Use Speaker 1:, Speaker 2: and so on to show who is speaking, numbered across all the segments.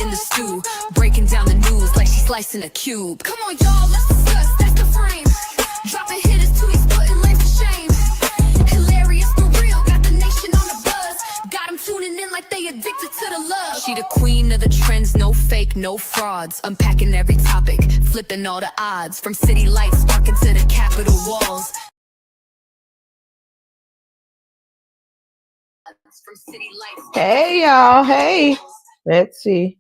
Speaker 1: in the stew, breaking down the news like she's slicing a cube. Come on, y'all, let's discuss, that's the frame. Dropping hitters till he's putting lame to shame. Hilarious for real, got the nation on the buzz. Got them tuning in like they addicted to the love. She the queen of the trends, no fake, no frauds. Unpacking every topic, flipping all the odds. From city lights sparking to the Capitol walls.
Speaker 2: Hey y'all, hey. Let's see.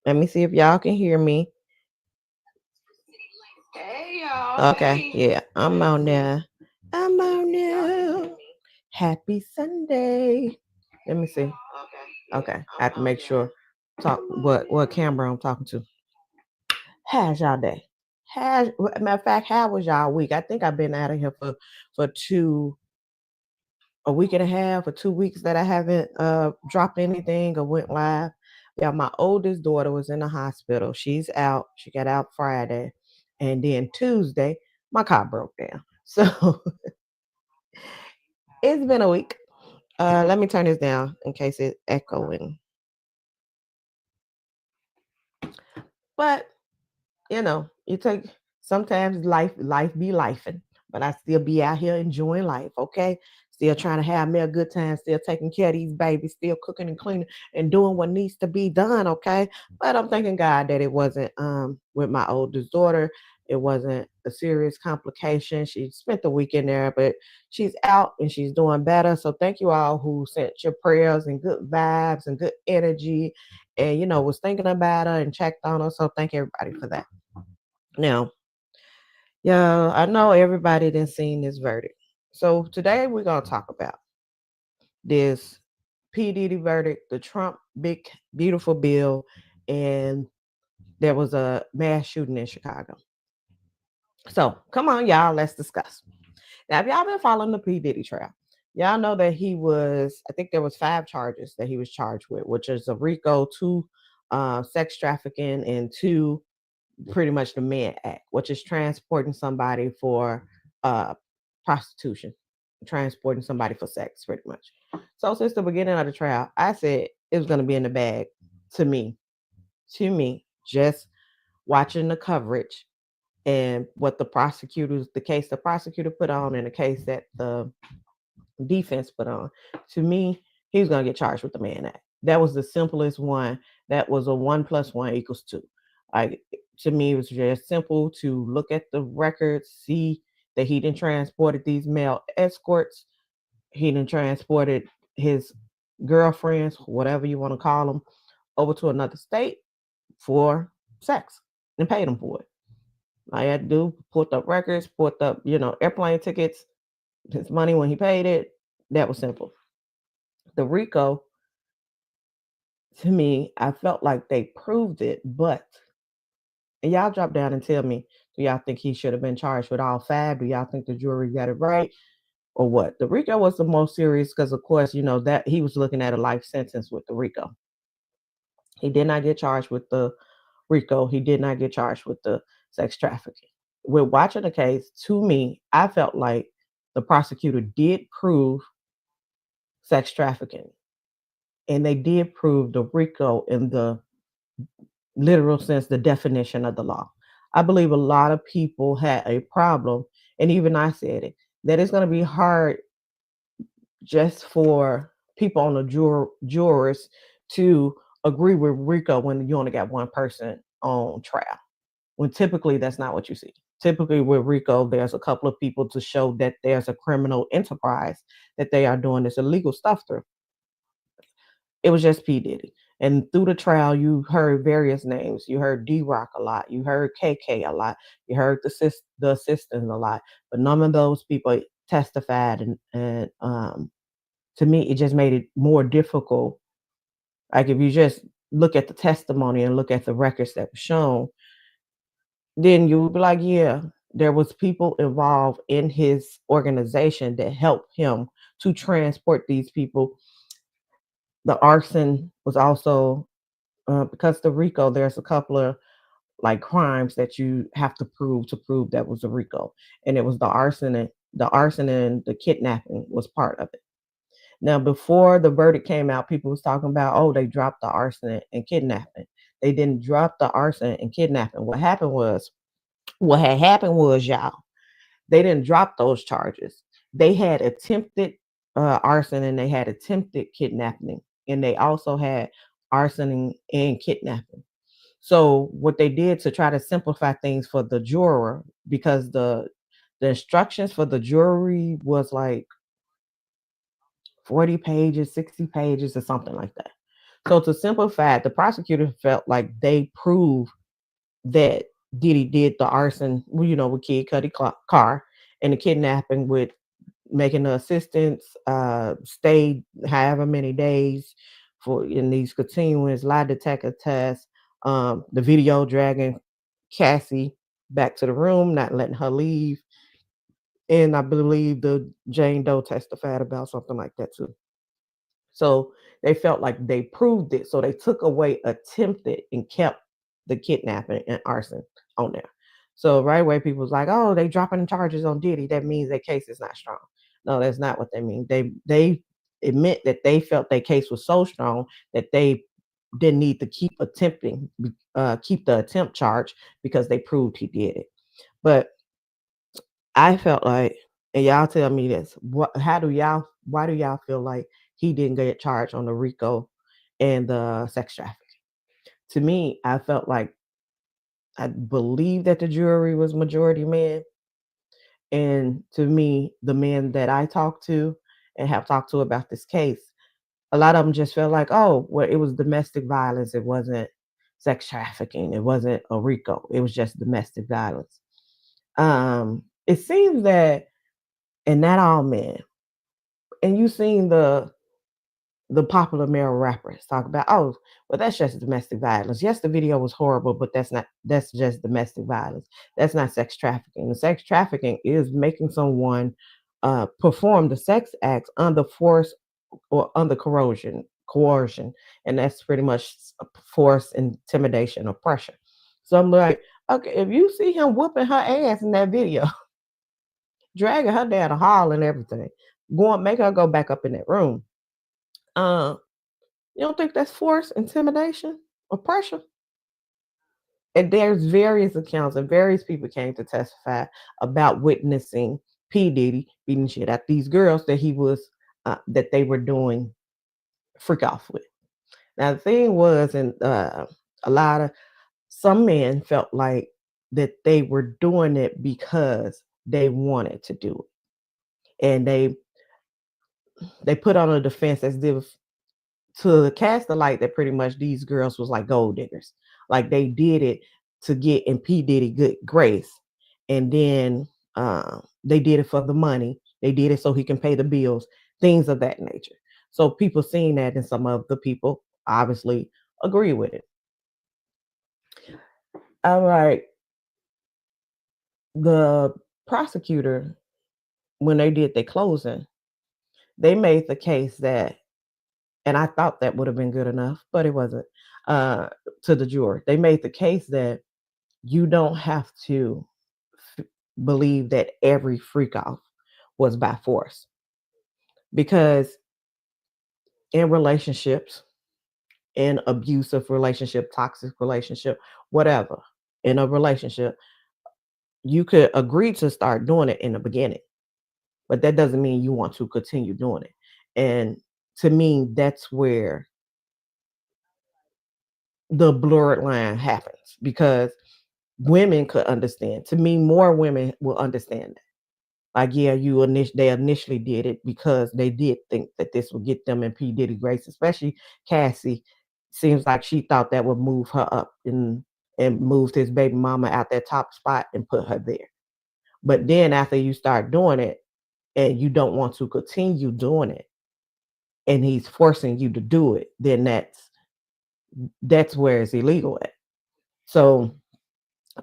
Speaker 2: Let me see if y'all can hear me.
Speaker 3: Hey y'all.
Speaker 2: Okay, yeah, I'm on there. I'm on there. Happy Sunday. Let me see. Okay, I have to make sure talk what camera I'm talking to. How's y'all day? Matter of fact, how was y'all week? I think I've been out of here for a week and a half or 2 weeks that I haven't dropped anything or went live. Yeah, my oldest daughter was in the hospital. She's out. She got out Friday. And then Tuesday, my car broke down. So it's been a week. Let me turn this down in case it's echoing. But you take sometimes life be lifing, but I still be out here enjoying life, okay? Still trying to have me a good time, still taking care of these babies, still cooking and cleaning and doing what needs to be done, okay? But I'm thanking God that it wasn't with my oldest daughter. It wasn't a serious complication. She spent the week in there, but she's out and she's doing better. So thank you all who sent your prayers and good vibes and good energy and was thinking about her and checked on her. So thank everybody for that. Now, yeah, I know everybody done seen this verdict. So today we're gonna talk about this P. Diddy verdict, the Trump big beautiful bill, and there was a mass shooting in Chicago. So come on, y'all, let's discuss. Now, if y'all been following the P. Diddy trial, y'all know that I think there was 5 charges that he was charged with, which is a RICO, 2 sex trafficking, and 2 pretty much the Mann Act, which is transporting somebody for prostitution, transporting somebody for sex, pretty much. So since the beginning of the trial, I said it was going to be in the bag to me, just watching the coverage and what the case the prosecutor put on and the case that the defense put on. To me, he was going to get charged with the Mann Act. That was the simplest one. That was a 1 + 1 = 2. To me, it was just simple to look at the records, see that he didn't transported these male escorts. He didn't transported his girlfriends, whatever you want to call them, over to another state for sex and paid them for it. All you had to do, put up records, put up, airplane tickets, his money when he paid it. That was simple. The RICO, to me, I felt like they proved it, but and y'all drop down and tell me, do y'all think he should have been charged with all 5? Do y'all think the jury got it right? Or what? The RICO was the most serious because, of course, that he was looking at a life sentence with the RICO. He did not get charged with the RICO. He did not get charged with the sex trafficking. With watching the case, to me, I felt like the prosecutor did prove sex trafficking. And they did prove the RICO in the literal sense, the definition of the law. I believe a lot of people had a problem, and even I said it, that it's going to be hard just for people on the jurors to agree with RICO when you only got one person on trial. When typically that's not what you see. Typically with RICO, there's a couple of people to show that there's a criminal enterprise that they are doing this illegal stuff through. It was just P. Diddy. And through the trial, you heard various names. You heard D-Rock a lot. You heard KK a lot. You heard the assistant a lot. But none of those people testified. And to me, it just made it more difficult. Like if you just look at the testimony and look at the records that were shown, then you would be like, yeah, there was people involved in his organization that helped him to transport these people. The arson was also because the RICO, there's a couple of like crimes that you have to prove that was a RICO, and it was the arson and the kidnapping was part of it. Now, before the verdict came out, people was talking about, oh, they dropped the arson and kidnapping. They didn't drop the arson and kidnapping. What had happened was, y'all, they didn't drop those charges. They had attempted arson and they had attempted kidnapping, and they also had arsoning and kidnapping. So what they did to try to simplify things for the juror, because the instructions for the jury was like 40 pages, 60 pages, or something like that. So to simplify it, the prosecutor felt like they proved that Diddy did the arson, with Kid Cudi car, and the kidnapping with making the assistants stay however many days for in these continuous lie detector tests, the video dragging Cassie back to the room, not letting her leave. And I believe the Jane Doe testified about something like that too. So they felt like they proved it. So they took away attempted and kept the kidnapping and arson on there. So right away, people was like, "Oh, they dropping charges on Diddy. That means their case is not strong." No, that's not what they mean. They it meant that they felt their case was so strong that they didn't need to keep the attempt charge because they proved he did it. But I felt like, and y'all tell me this, why do y'all feel like he didn't get charged on the RICO and the sex trafficking? To me, I felt like I believe that the jury was majority men. And to me, the men that I talked to and have talked to about this case, a lot of them just felt like, oh, well, it was domestic violence. It wasn't sex trafficking. It wasn't a RICO. It was just domestic violence. It seems that, and not all men, and you seen the popular male rappers talk about, oh, well, that's just domestic violence. Yes, the video was horrible, but that's just domestic violence. That's not sex trafficking. The sex trafficking is making someone perform the sex acts under force or under coercion, and that's pretty much force, intimidation, or pressure. So I'm like, okay, if you see him whooping her ass in that video, dragging her down the hall and everything, make her go back up in that room. Uh, you don't think that's force, intimidation, or pressure? And there's various accounts, and various people came to testify about witnessing P. Diddy beating shit out these girls that that they were doing freak off with. Now the thing was, and a lot of some men felt like that they were doing it because they wanted to do it, and they put on a defense as if to cast the light that pretty much these girls was like gold diggers. Like they did it to get in P. Diddy good grace. And then they did it for the money. They did it so he can pay the bills, things of that nature. So people seeing that, and some of the people obviously agree with it. All right. The prosecutor, when they did their closing, they made the case that, and I thought that would have been good enough, but it wasn't, uh, to the jury. They made the case that you don't have to f- believe that every freak off was by force, because in relationships, in abusive relationship, toxic relationship, whatever, in a relationship, you could agree to start doing it in the beginning, but that doesn't mean you want to continue doing it. And to me, that's where the blurred line happens, because women could understand. To me, more women will understand that. Like, yeah, they initially did it because they did think that this would get them in P. Diddy grace, especially Cassie. Seems like she thought that would move her up and moved his baby mama out that top spot and put her there. But then after you start doing it and you don't want to continue doing it, and he's forcing you to do it, then that's where it's illegal at. So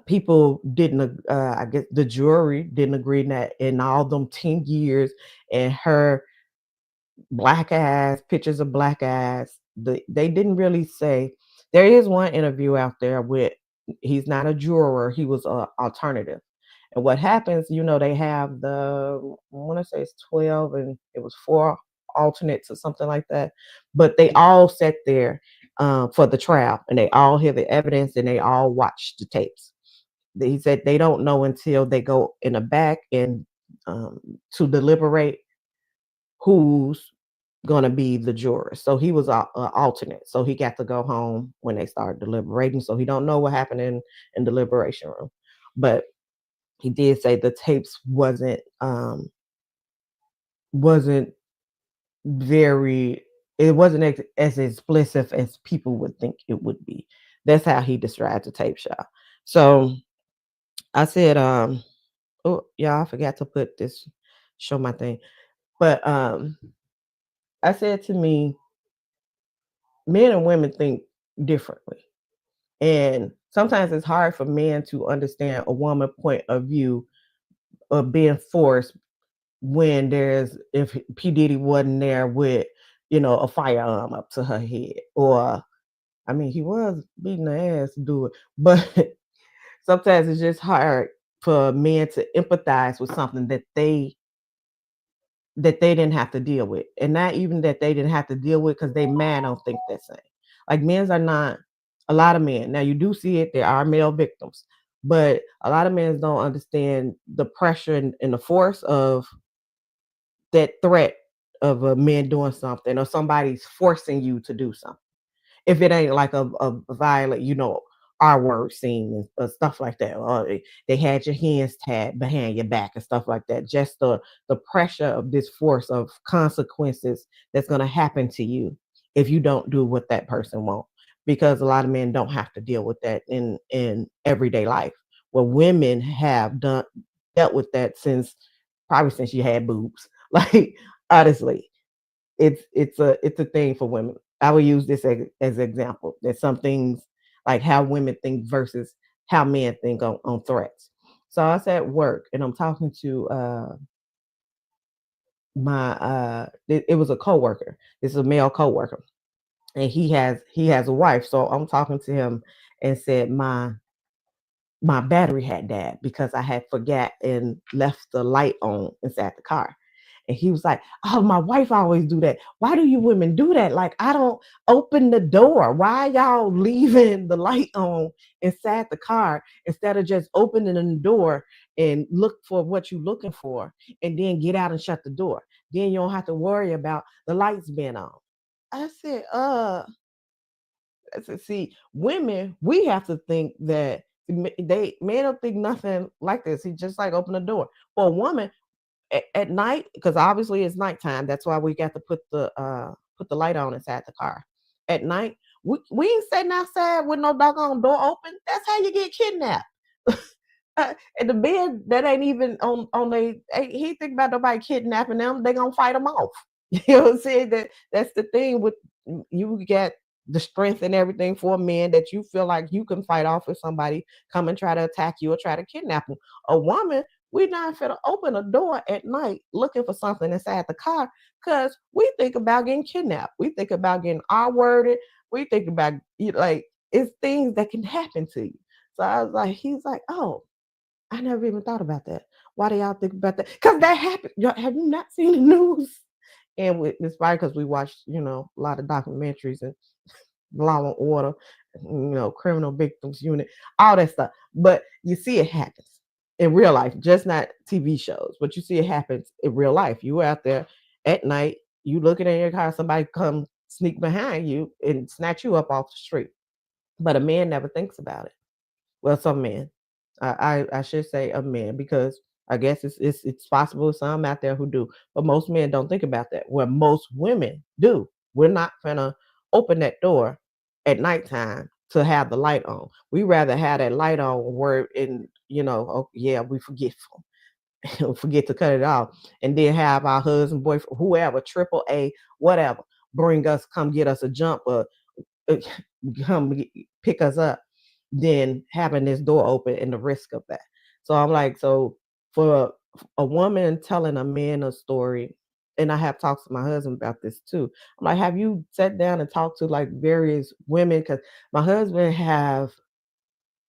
Speaker 2: people didn't, I guess the jury didn't agree that in all them 10 years and her black ass, pictures of black ass, they didn't really say. There is one interview out there with, he's not a juror, he was a alternative. And what happens, they have I want to say it's 12, and it was four alternates or something like that. But they all sat there for the trial, and they all hear the evidence and they all watch the tapes. He said they don't know until they go in the back and um, to deliberate who's gonna be the juror. So he was a alternate. So he got to go home when they started deliberating. So he don't know what happened in deliberation room, but he did say the tapes wasn't very it wasn't as explicit as people would think it would be. That's how he described the tape, y'all. So I said, oh y'all, I forgot to put this show my thing. But I said to me, men and women think differently. And sometimes it's hard for men to understand a woman point of view of being forced when there's if P. Diddy wasn't there with, a firearm up to her head. Or I mean he was beating her ass to do it. But sometimes it's just hard for men to empathize with something that they didn't have to deal with. And not even that they didn't have to deal with because they man don't think that same. Like men's are not a lot of men. Now you do see it, there are male victims, but a lot of men don't understand the pressure and the force of that threat of a man doing something or somebody's forcing you to do something if it ain't like a violent, our word scene and stuff like that. Or they had your hands tied behind your back and stuff like that. Just the pressure of this force of consequences that's gonna happen to you if you don't do what that person wants. Because a lot of men don't have to deal with that in everyday life. Well, women have done dealt with that probably since you had boobs. Like honestly, it's a thing for women. I will use this as an example. There's some things like how women think versus how men think on threats. So I was at work and I'm talking to it was a coworker. This is a male coworker, and he has a wife. So I'm talking to him and said my battery had died because I had forgot and left the light on inside the car. And he was like, "Oh, my wife always do that. Why do you women do that? Like, I don't open the door. Why y'all leaving the light on inside the car instead of just opening the door and look for what you're looking for and then get out and shut the door? Then you don't have to worry about the lights being on." I said, see, women, we have to think that they men don't think nothing like this. He just like open the door. For a woman, at night, because obviously it's nighttime. That's why we got to put the light on inside the car. At night, we ain't sitting outside with no doggone door open. That's how you get kidnapped. And the men that ain't even on they he think about nobody kidnapping them. They gonna fight them off. You know what I'm saying? That's the thing with you get the strength and everything for a man that you feel like you can fight off if somebody come and try to attack you or try to kidnap you. A woman, we not finna open a door at night looking for something inside the car because we think about getting kidnapped. We think about getting R-worded. We think about like it's things that can happen to you. So I was like, he's like, oh, I never even thought about that. Why do y'all think about that? Because that happened. Have you not seen the news? And it's probably because we watched, a lot of documentaries and Law and Order, Criminal Victims Unit, all that stuff. But you see it happens in real life, just not TV shows. But you see it happens in real life. You out there at night, you looking in your car, somebody come sneak behind you and snatch you up off the street. But a man never thinks about it. Well, some men. I should say a man because I guess it's possible some out there who do, but most men don't think about that. Where most women do. We're not gonna open that door at nighttime to have the light on. We rather have that light on where oh yeah, we forgetful. Forget to cut it off. And then have our husband, boyfriend, whoever, triple A, whatever, come get us a jump or uh, come pick us up than having this door open and the risk of that. So I'm like, so for a woman telling a man a story, and I have talked to my husband about this too. I'm like, have you sat down and talked to like various women? Because my husband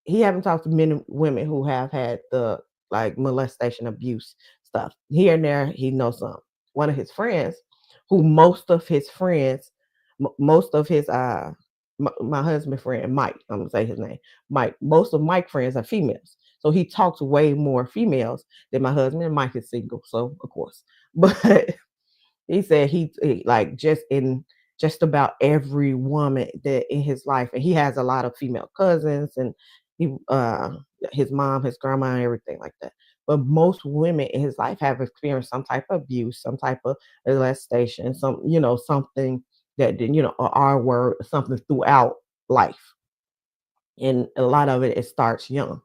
Speaker 2: he haven't talked to many women who have had the like molestation abuse stuff. Here and there, he knows some. One of his friends, who most of his my husband friend Mike, I'm gonna say his name, Mike. Most of Mike friends are females, so he talks way more females than my husband. And Mike is single, so of course. But he said like just about every woman that in his life, and he has a lot of female cousins, and he his mom, his grandma, and everything like that. But most women in his life have experienced some type of abuse, some type of molestation, something that didn't, a R word, something throughout life. And a lot of it starts young.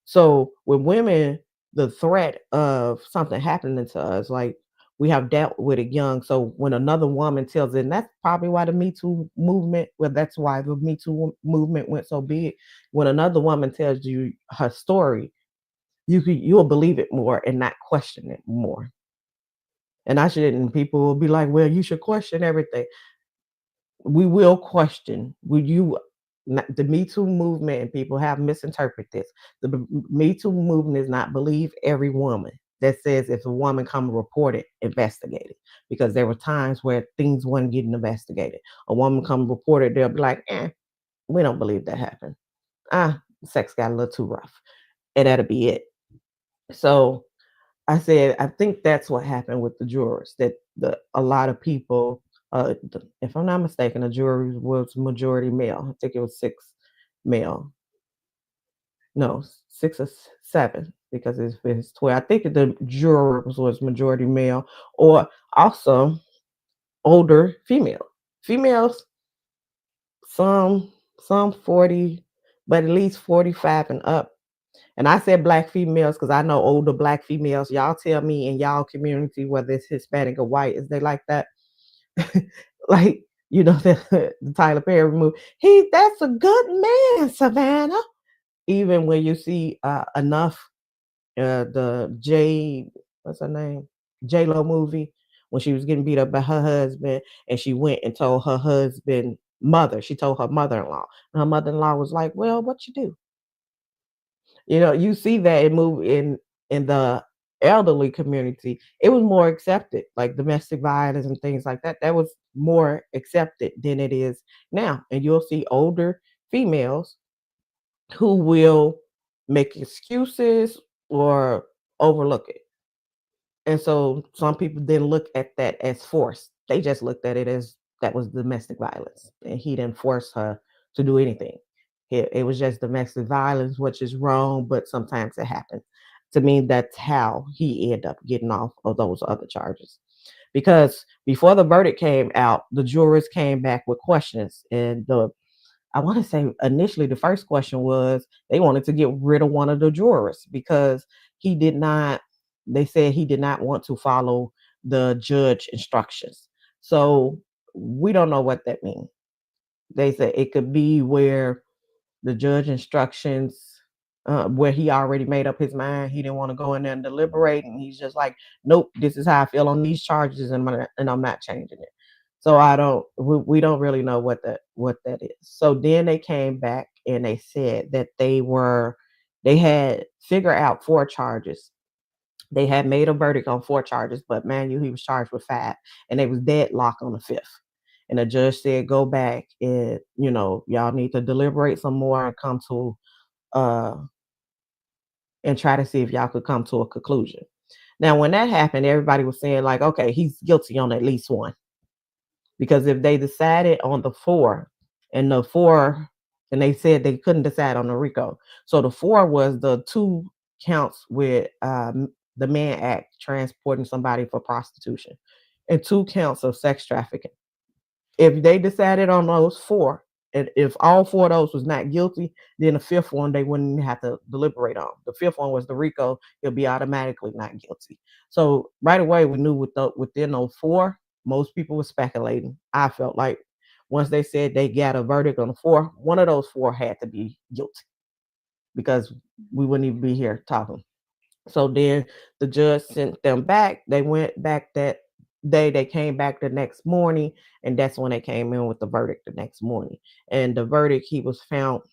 Speaker 2: So with women, the threat of something happening to us, like we have dealt with it young. So when another woman tells it, and that's probably why the Me Too movement, well, that's why the Me Too movement went so big. When another woman tells you her story, you'll believe it more and not question it more. And I shouldn't. People will be like, "Well, you should question everything." We will question. Will you? The Me Too movement, and people have misinterpreted this. The Me Too movement is not believe every woman that says if a woman come report it, investigate it. Because there were times where things weren't getting investigated. A woman come report it, they'll be like, we don't believe that happened. Sex got a little too rough. And that'll be it. So I said, I think that's what happened with the jurors, that a lot of people, if I'm not mistaken, the jury was majority male. I think it was 6 male. No, 6 or 7, because it's 12. I think the jurors was majority male, or also older female. Females, some some 40, but at least 45 and up. And I said black females because I know older black females. Y'all tell me in y'all community, whether it's Hispanic or white, is they like that? Like, the Tyler Perry movie. That's a good man, Savannah. Even when you see enough, the what's her name? J Lo movie, when she was getting beat up by her husband, and she went and told her husband mother. She told her mother-in-law, and her mother-in-law was like, "Well, what you do?" You see that in the elderly community, it was more accepted, like domestic violence and things like that. That was more accepted than it is now. And you'll see older females who will make excuses or overlook it. And so some people didn't look at that as force. They just looked at it as that was domestic violence. And he didn't force her to do anything. It was just domestic violence, which is wrong, but sometimes it happens. To me, that's how he ended up getting off of those other charges. Because before the verdict came out, the jurors came back with questions. And I want to say initially the first question was they wanted to get rid of one of the jurors because he did not, they said he did not want to follow the judge instructions. So we don't know what that means. They said it could be where the judge instructions, where he already made up his mind. He didn't want to go in there and deliberate, and he's just like, "Nope, this is how I feel on these charges, and I'm not changing it." So we don't really know what that is. So then they came back and they said that they had figured out 4 charges. They had made a verdict on 4 charges, but man, he was charged with 5, and they was deadlocked on the 5th. And the judge said, "Go back and y'all need to deliberate some more and come to uh and try to see if y'all could come to a conclusion." Now, when that happened, everybody was saying like, "Okay, he's guilty on at least one," because if they decided on the 4, and the 4, and they said they couldn't decide on the RICO, so the 4 was the 2 counts with the Mann Act, transporting somebody for prostitution, and 2 counts of sex trafficking. If they decided on those 4, and if all 4 of those was not guilty, then the 5th one they wouldn't even have to deliberate on. The 5th one was the RICO; he'll be automatically not guilty. So right away we knew within those 4, most people were speculating. I felt like once they said they got a verdict on the 4, one of those 4 had to be guilty, because we wouldn't even be here talking. So then the judge sent them back. They went back that day. They came back the next morning, and that's when they came in with the verdict the next morning. And the verdict, he was found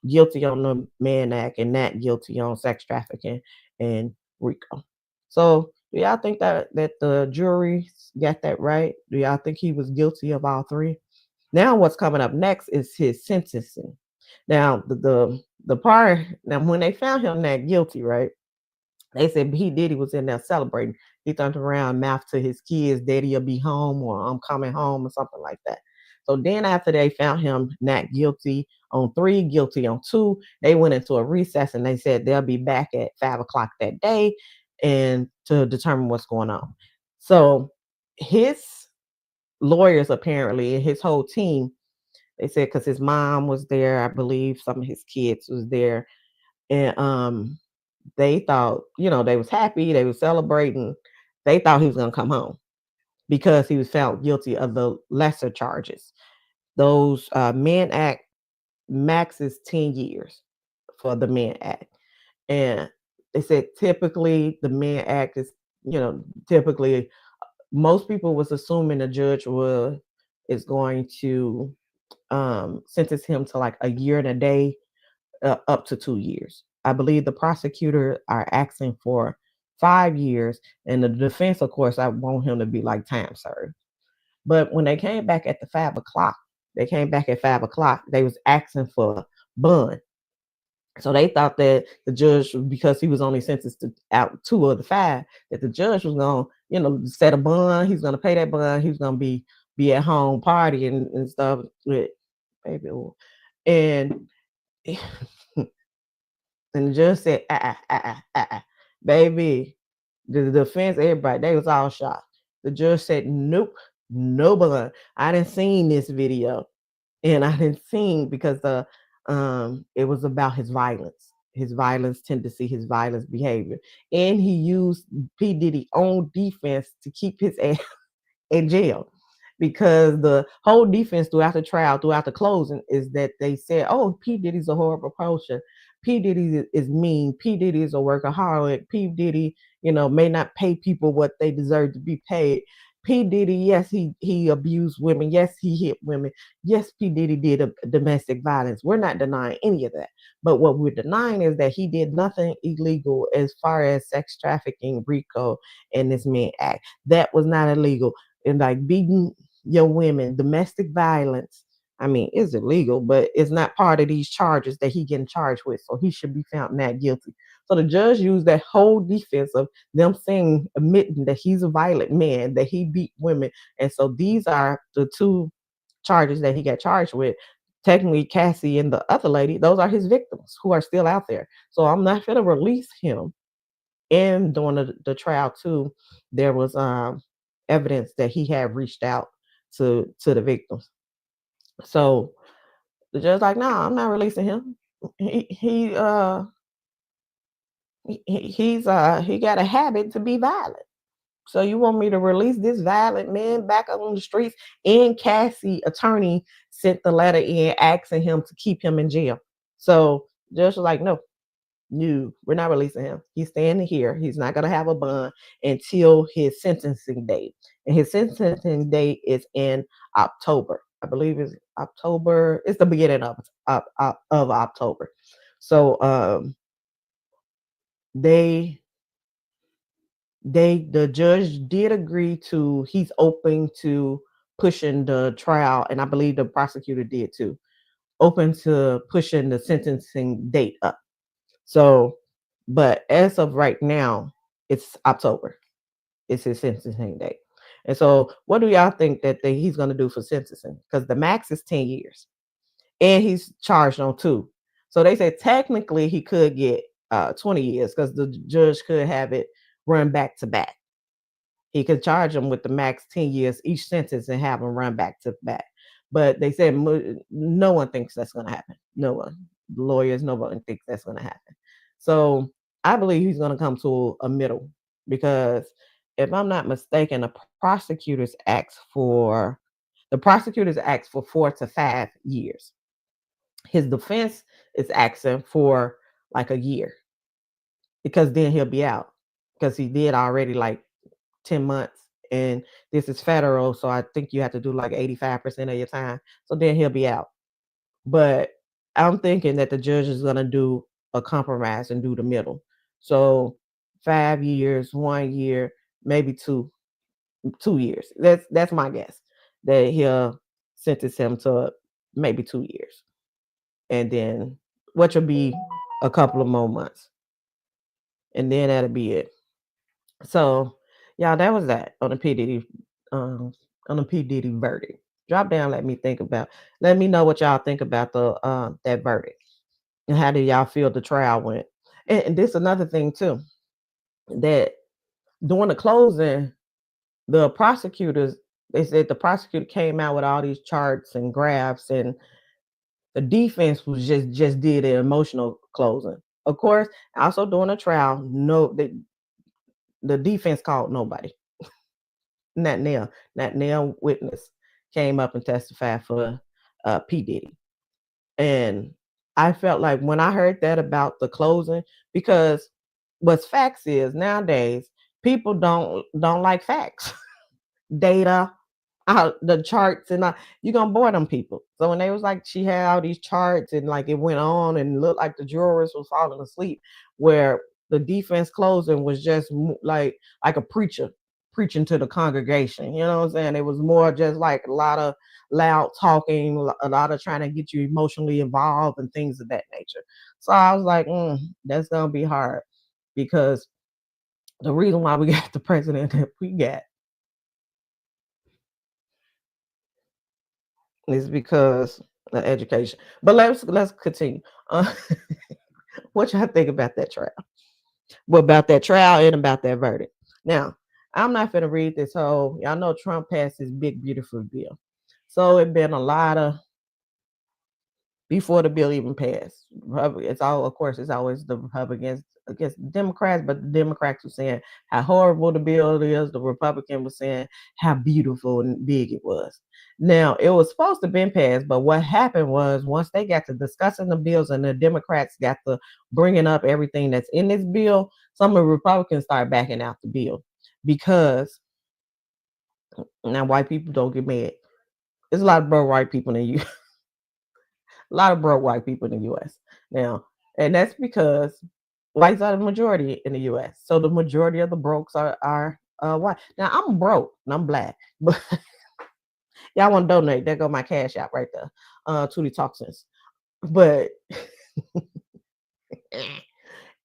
Speaker 2: guilty on the Mann Act and not guilty on sex trafficking and RICO. So do y'all think that the jury got that right? Do y'all think he was guilty of all 3? Now what's coming up next is his sentencing. Now the part now when they found him not guilty, right? They said he Diddy was in there celebrating. He turned around, mouth to his kids, "Daddy'll be home," or "I'm coming home," or something like that. So then, after they found him not guilty on three, guilty on two, they went into a recess and they said they'll be back at 5 o'clock that day and to determine what's going on. So his lawyers apparently and his whole team, they said because his mom was there, I believe some of his kids was there, and they thought, they was happy, they was celebrating. They thought he was gonna come home because he was found guilty of the lesser charges. Those Men Act max is 10 years for the Men Act. And they said typically the Men Act is, typically most people was assuming the judge is going to sentence him to like a year and a day, up to 2 years. I believe the prosecutor are asking for 5 years, and the defense, of course, I want him to be like time served. But when they came back at the 5 o'clock, they came back at 5 o'clock. They was asking for bond. So they thought that the judge, because he was only sentenced to out two of the five, that the judge was going to, set a bond. He's going to pay that bond. He's going to be at home partying and stuff with baby. And and the judge said, baby, the defense, everybody, they was all shocked. The judge said, nope, no bond. I didn't seen this video. And I didn't seen because it was about his violence tendency, his violence behavior. And he used P. Diddy own defense to keep his ass in jail, because the whole defense throughout the trial, throughout the closing, is that they said, "Oh, P Diddy's a horrible person. P Diddy is mean. P Diddy is a workaholic. P Diddy, may not pay people what they deserve to be paid. P Diddy, yes, he abused women. Yes, he hit women. Yes, P Diddy did a domestic violence. We're not denying any of that. But what we're denying is that he did nothing illegal as far as sex trafficking, RICO, and this Man Act. That was not illegal. And like beating your women, domestic violence, I mean, is illegal, but it's not part of these charges that he getting charged with. So he should be found not guilty." So the judge used that whole defense of them saying, admitting that he's a violent man, that he beat women. And so these are the two charges that he got charged with. Technically, Cassie and the other lady, those are his victims who are still out there. So I'm not going to release him. And during the trial too, there was evidence that he had reached out to the victims. So the judge like, no, I'm not releasing him. He got a habit to be violent. So you want me to release this violent man back on the streets? And Cassie attorney sent the letter in asking him to keep him in jail. So the judge was like, no, we're not releasing him. He's staying here. He's not going to have a bond until his sentencing date. And his sentencing date is in October. I believe it's October. It's the beginning of October. So the judge did agree to, he's open to pushing the trial, and I believe the prosecutor did too, open to pushing the sentencing date up. So, but as of right now, it's October. It's his sentencing date. And so, what do y'all think that he's going to do for sentencing? Because the max is 10 years, and he's charged on two. So they say technically he could get 20 years because the judge could have it run back to back. He could charge him with the max 10 years each sentence and have him run back to back. But they said no one thinks that's going to happen. No one. Lawyers, nobody thinks that's going to happen. So I believe he's going to come to a middle, because if I'm not mistaken, the prosecutors asked for 4 to 5 years. His defense is asking for like a year, because then he'll be out, because he did already like 10 months, and this is federal, so I think you have to do like 85% of your time. So then he'll be out. But I'm thinking that the judge is going to do a compromise and do the middle. So 5 years, 1 year, maybe 2 years. That's my guess, that he'll sentence him to maybe 2 years, and then which will be a couple of more months, and then that'll be it. So, y'all, that was that on the P Diddy um on the P Diddy verdict. Drop down, let me know what y'all think about the that verdict, and how do y'all feel the trial went. And this another thing too, that during the closing, the prosecutors, they said the prosecutor came out with all these charts and graphs, and the defense was just did an emotional closing. Of course, also during the trial, no, the defense called nobody. Not nail witness came up and testified for P Diddy, and I felt like when I heard that about the closing, because what's facts is nowadays people don't like facts, data, the charts, and you're gonna bore them people. So when they was like, she had all these charts and like it went on and looked like the jurors was falling asleep, where the defense closing was just like a preacher preaching to the congregation. You know what I'm saying? It was more just like a lot of loud talking, a lot of trying to get you emotionally involved and things of that nature. So I was like, that's gonna be hard, because the reason why we got the president that we got is because of education. But let's continue. Uh, what y'all think about that trial? Well, about that trial and about that verdict. Now, I'm not gonna read this whole. Y'all know Trump passed his big beautiful bill, so it been a lot of before the bill even passed. It's all, of course, it's always the Republicans against the Democrats, but the Democrats were saying how horrible the bill is. The Republican was saying how beautiful and big it was. Now, it was supposed to have been passed, but what happened was once they got to discussing the bills and the Democrats got to bringing up everything that's in this bill, some of the Republicans started backing out the bill, because now white people don't get mad. There's a lot of broke white people in the a lot of broke white people in the U.S. now, and that's because whites are the majority in the U.S. So the majority of the brokes are white. Now I'm broke and I'm black, but y'all want to donate? There go my cash app right there, to the toxins. But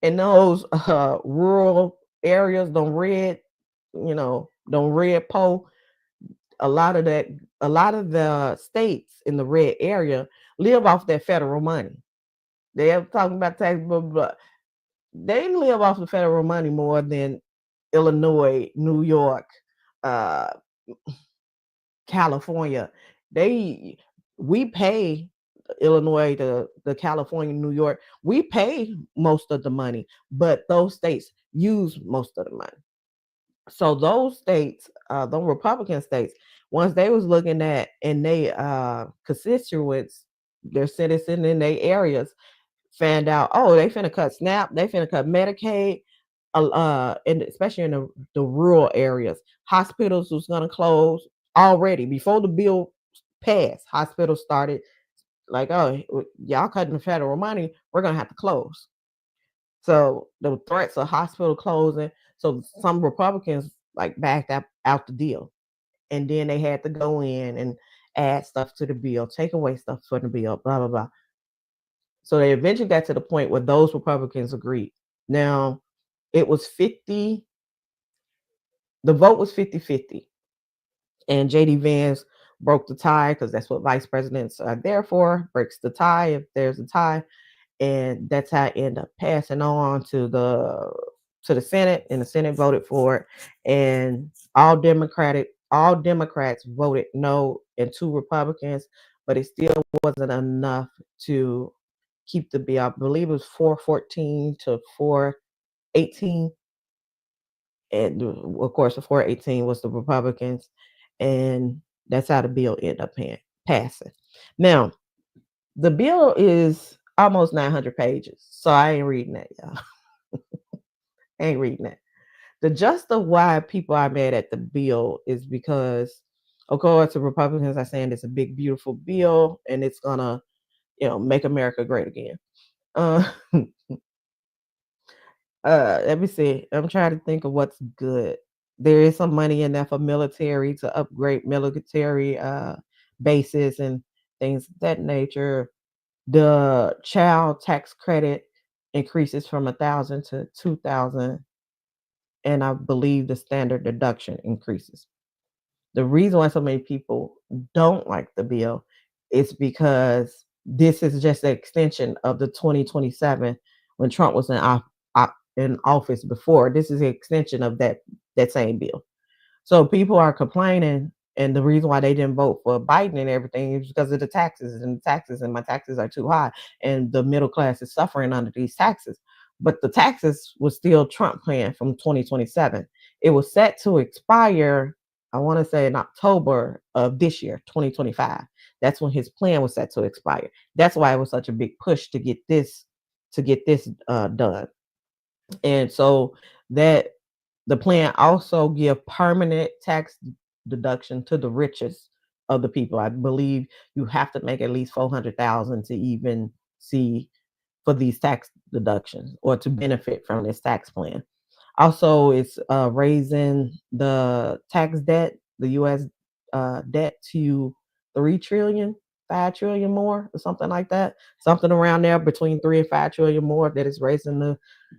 Speaker 2: in those rural areas, don't red po. A lot of the states in the red area live off that federal money. They're talking about tax, but they live off the federal money more than Illinois, New York, uh, California. They we pay Illinois, the California, New York. We pay most of the money, but those states use most of the money. So those states, those Republican states, once they was looking at and they constituents, their citizens in their areas, found out, oh, they finna cut SNAP, they finna cut Medicaid, and especially in the rural areas, hospitals was gonna close already before the bill passed. Hospitals started like, oh, y'all cutting the federal money, we're gonna have to close. So the threats of hospital closing. So some Republicans like backed out the deal, and then they had to go in and add stuff to the bill, take away stuff from the bill, blah blah blah. So they eventually got to the point where those Republicans agreed. Now, it was 50, the vote was 50-50. And JD Vance broke the tie, because that's what vice presidents are there for, breaks the tie if there's a tie. And that's how it ended up passing on to the Senate, and the Senate voted for it. And all Democrats voted no, and 2 Republicans, but it still wasn't enough to keep the bill. I believe it was 414 to 418. And of course, the 418 was the Republicans. And that's how the bill ended up passing. Now, the bill is almost 900 pages. So I ain't reading that, y'all. Ain't reading that. The just of why people are mad at the bill is because, of course, the Republicans are saying it's a big, beautiful bill and it's gonna, make America great again. Uh, let me see. I'm trying to think of what's good. There is some money in there for military to upgrade basis and things of that nature. The child tax credit increases from 1,000 to 2,000, and I believe the standard deduction increases. The reason why so many people don't like the bill is because this is just an extension of the 2027 when Trump was in office before. This is an extension of that same bill. So people are complaining, and the reason why they didn't vote for Biden and everything is because of the taxes, and my taxes are too high, and the middle class is suffering under these taxes. But the taxes was still Trump plan from 2027. It was set to expire, I want to say in October of this year, 2025. That's when his plan was set to expire. That's why it was such a big push to get this done. And so that the plan also give permanent tax deduction to the richest of the people. I believe you have to make at least 400,000 to even see for these tax deductions or to benefit from this tax plan. Also, it's raising the tax debt, the U.S. Debt to 3 trillion, 5 trillion more, or something like that. Something around there between 3 and 5 trillion more that is raising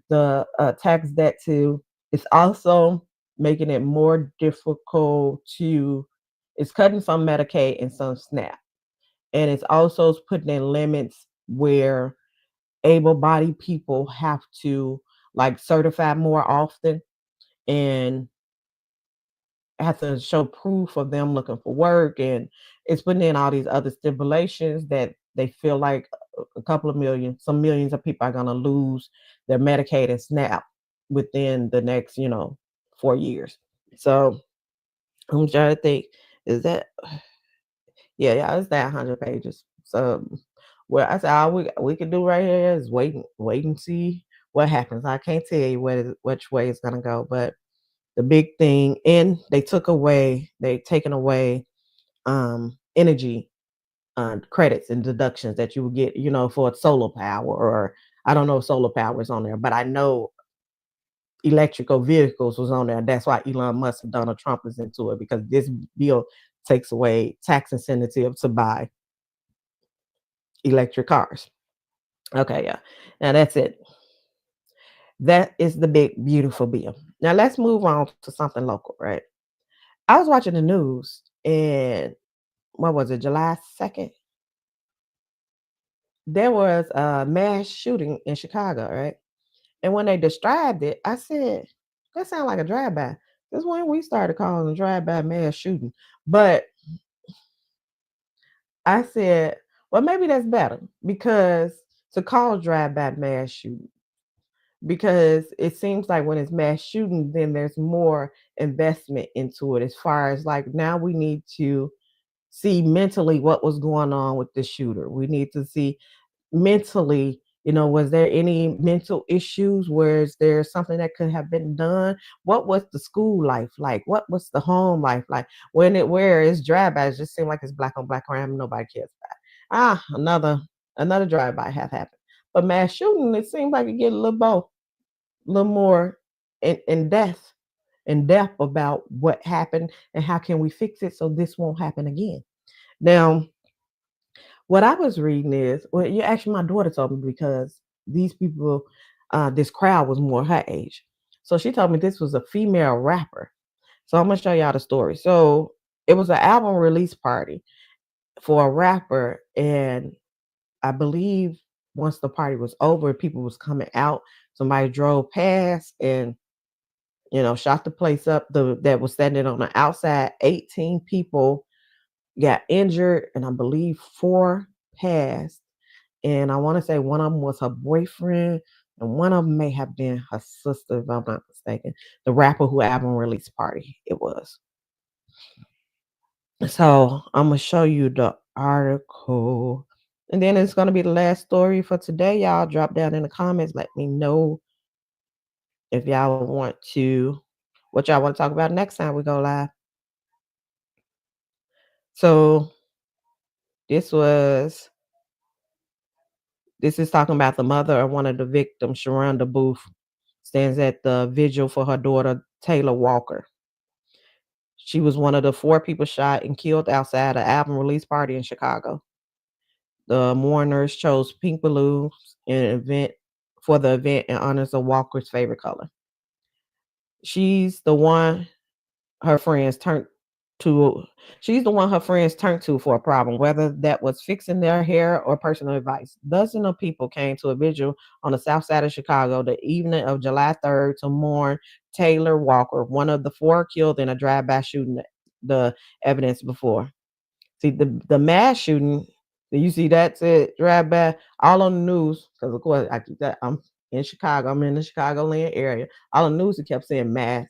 Speaker 2: the tax debt to. It's also making it more difficult to. It's cutting some Medicaid and some SNAP, and it's also putting in limits where able-bodied people have to like certify more often and have to show proof of them looking for work, and it's putting in all these other stipulations that they feel like a couple of million, some millions of people are going to lose their Medicaid and SNAP within the next 4 years. So I'm trying to think, is that yeah, it's that 100 pages. So well, I said all we can do right here is wait and see what happens. I can't tell you which way it's gonna go, but the big thing, and they taken away energy credits and deductions that you would get, for solar power, or I don't know if solar power is on there, but I know electrical vehicles was on there. That's why Elon Musk and Donald Trump is into it, because this bill takes away tax incentive to buy electric cars. Okay, yeah. Now that's it. That is the big, beautiful bill. Now let's move on to something local, right? I was watching the news, and what was it, July 2nd? There was a mass shooting in Chicago, right? And when they described it, I said, that sounds like a drive-by. That's when we started calling a drive-by mass shooting. But I said, well, maybe that's better, because to call drive-by mass shooting, because it seems like when it's mass shooting, then there's more investment into it, as far as like now we need to see mentally what was going on with the shooter. We need to see mentally, was there any mental issues? Was there something that could have been done? What was the school life like? What was the home life like? Where it's drive-by, it just seemed like it's black on black crime, nobody cares about it. Another drive-by have happened. But mass shooting, it seems like it get a little both, a little more in depth about what happened and how can we fix it so this won't happen again. Now, what I was reading is, well, you actually, my daughter told me, because these people, this crowd was more her age. So she told me this was a female rapper. So I'm gonna show y'all the story. So it was an album release party for a rapper, and I believe once the party was over, people was coming out. Somebody drove past and shot the place up. That was standing on the outside. 18 people got injured, and I believe four passed. And I want to say one of them was her boyfriend, and one of them may have been her sister, if I'm not mistaken. The rapper who album release party it was. So I'm gonna show you the article, and then it's gonna be the last story for today. Y'all drop down in the comments. Let me know if y'all want to, what y'all want to talk about next time we go live. So this was this is talking about the mother of one of the victims, Sharonda Booth, stands at the vigil for her daughter, Taylor Walker. She was one of the 4 people shot and killed outside an album release party in Chicago. The mourners chose pink balloons for the event in honors of Walker's favorite color. She's the one her friends turned to she's the one her friends turned to for a problem, whether that was fixing their hair or personal advice. Dozens of people came to a vigil on the south side of Chicago the evening of July 3rd to mourn Taylor Walker, one of the 4 killed in a drive-by shooting, the evidence before. See, the mass shooting, do you see that said drive-by all on the news? Because of course I keep that I'm in Chicago, I'm in the Chicagoland area. All the news it kept saying mass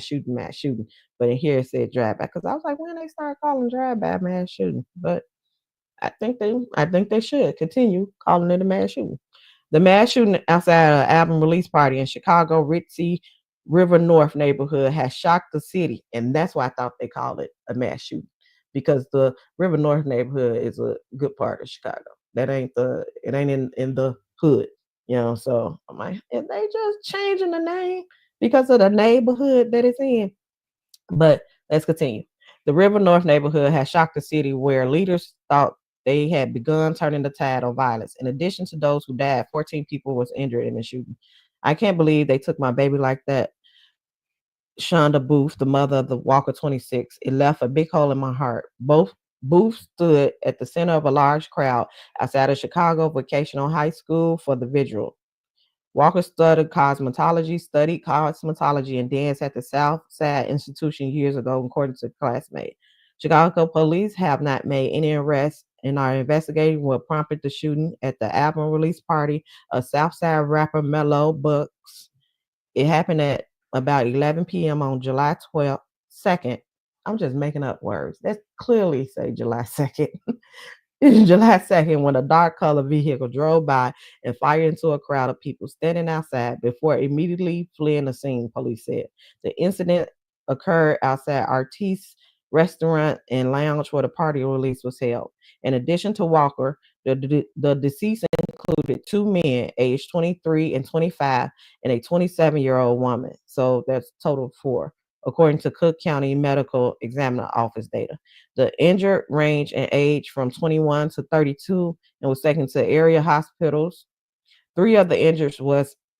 Speaker 2: shooting, mass shooting. But in here it said drive-by. Because I was like, when they start calling drive-by mass shooting? But I think they should continue calling it a mass shooting. The mass shooting outside an album release party in Chicago Ritzy River North neighborhood has shocked the city, and that's why I thought they called it a mass shooting, because the River North neighborhood is a good part of Chicago. That ain't the it ain't in the hood, So I'm like, is they just changing the name because of the neighborhood that it's in? But let's continue. The River North neighborhood has shocked the city, where leaders thought they had begun turning the tide on violence. In addition to those who died, 14 people was injured in the shooting. I can't believe they took my baby like that. Shonda Booth, the mother of the Walker 26, it left a big hole in my heart. Both Booth stood at the center of a large crowd outside of Chicago Vocational High School for the vigil. Walker studied cosmetology and danced at the South Side Institution years ago, according to classmate. Chicago police have not made any arrests and are investigating what prompted the shooting at the album release party of Southside rapper Mellow Bucks. It happened at about 11 p.m. on July 12th, 2nd. I'm just making up words. That clearly say July 2nd. July 2nd, when a dark colored vehicle drove by and fired into a crowd of people standing outside before immediately fleeing the scene, police said. The incident occurred outside Artiste restaurant and lounge where the party release was held. In addition to Walker, the deceased included 2 men aged 23 and 25 and a 27-year-old woman. So that's total of 4, according to Cook County Medical Examiner Office data. The injured range in age from 21 to 32 and was taken to area hospitals. 3 of the injured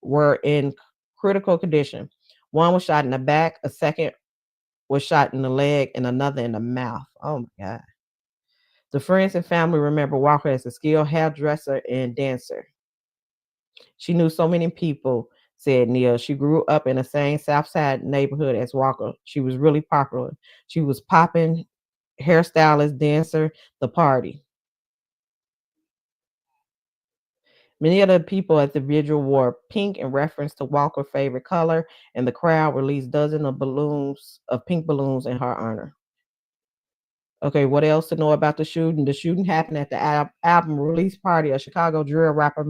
Speaker 2: were in critical condition. One was shot in the back, a second was shot in the leg, and another in the mouth. Oh my God. The friends and family remember Walker as a skilled hairdresser and dancer. She knew so many people, said Neil. She grew up in the same South Side neighborhood as Walker. She was really popular. She was popping, hairstylist, dancer, the party. Many of the people at the vigil wore pink in reference to Walker's favorite color, and the crowd released dozens of pink balloons in her honor. Okay, what else to know about the shooting? The shooting happened at the album release party of Chicago drill rapper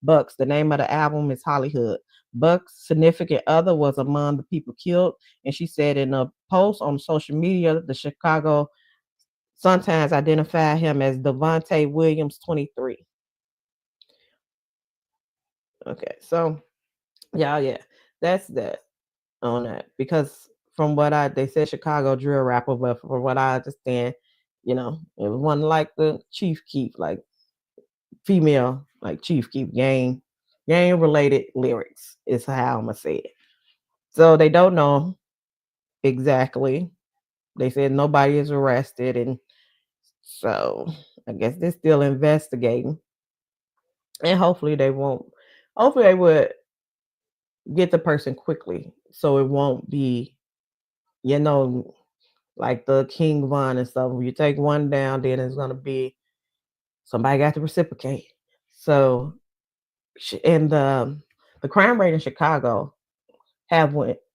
Speaker 2: Bucks. The name of the album is Hollywood. Bucks' significant other was among the people killed, and she said in a post on social media, the Chicago Sun-Times identified him as Devontae Williams, 23. Okay, so yeah, that's that on that, because from what they said Chicago drill rapper, but from what I understand, it was one like the Chief Keef, like female, like Chief Keef gang related lyrics is how I'm gonna say it. So they don't know exactly. They said nobody is arrested, and so I guess they're still investigating. And hopefully they won't. Hopefully they would get the person quickly, so it won't be, you know, like the King Von and stuff. When you take one down, then it's gonna be somebody got to reciprocate. So, and the crime rate in Chicago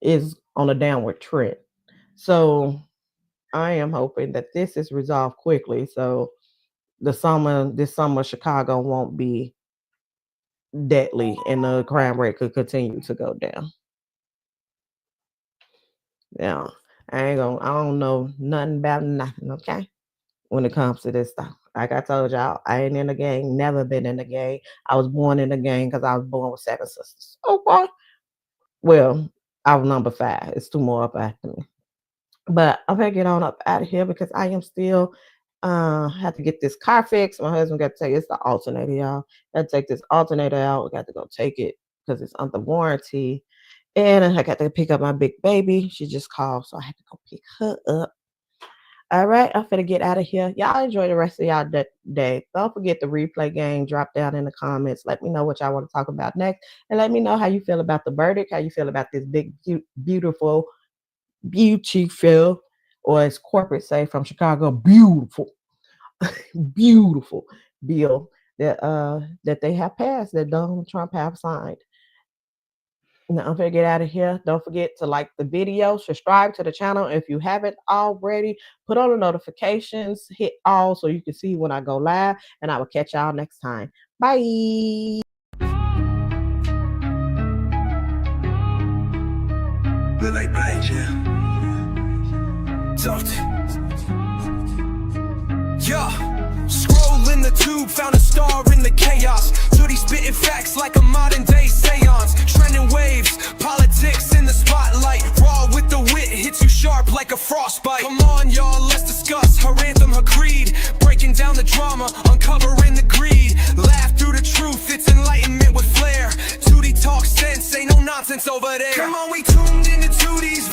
Speaker 2: is on a downward trend. So I am hoping that this is resolved quickly, so this summer Chicago won't be deadly and the crime rate could continue to go down. Yeah, I don't know nothing about nothing, okay? When it comes to this stuff. Like I told y'all, I ain't in the gang, never been in the gang. I was born in the gang because I was born with 7 sisters. Okay. Well, I was number 5. It's 2 more up after me. But I'm gonna get on up out of here because I am still have to get this car fixed. My husband got to take it's the alternator, y'all. Got to take this alternator out. We got to go take it because it's under warranty. And I got to pick up my big baby. She just called, so I had to go pick her up. All right, I'm finna get out of here. Y'all enjoy the rest of y'all day. Don't forget the replay game. Drop down in the comments. Let me know what y'all want to talk about next. And let me know how you feel about the verdict, how you feel about this big, beautiful, or as corporate say from Chicago, beautiful, beautiful bill that they have passed, that Donald Trump have signed. Now I'm gonna get out of here. Don't forget to like the video, subscribe to the channel if you haven't already. Put on the notifications, hit all so you can see when I go live, and I will catch y'all next time. Bye.
Speaker 3: Scroll in the tube, found a star in the chaos. Judy spitting facts like a modern day seance. Trending waves, politics in the spotlight. Raw with the wit, hits you sharp like a frostbite. Come on y'all, let's discuss her anthem, her creed. Breaking down the drama, uncovering the greed. Laugh through the truth, it's enlightenment with flair. Judy talks sense, ain't no nonsense over there. Come on, we tuned into Judy's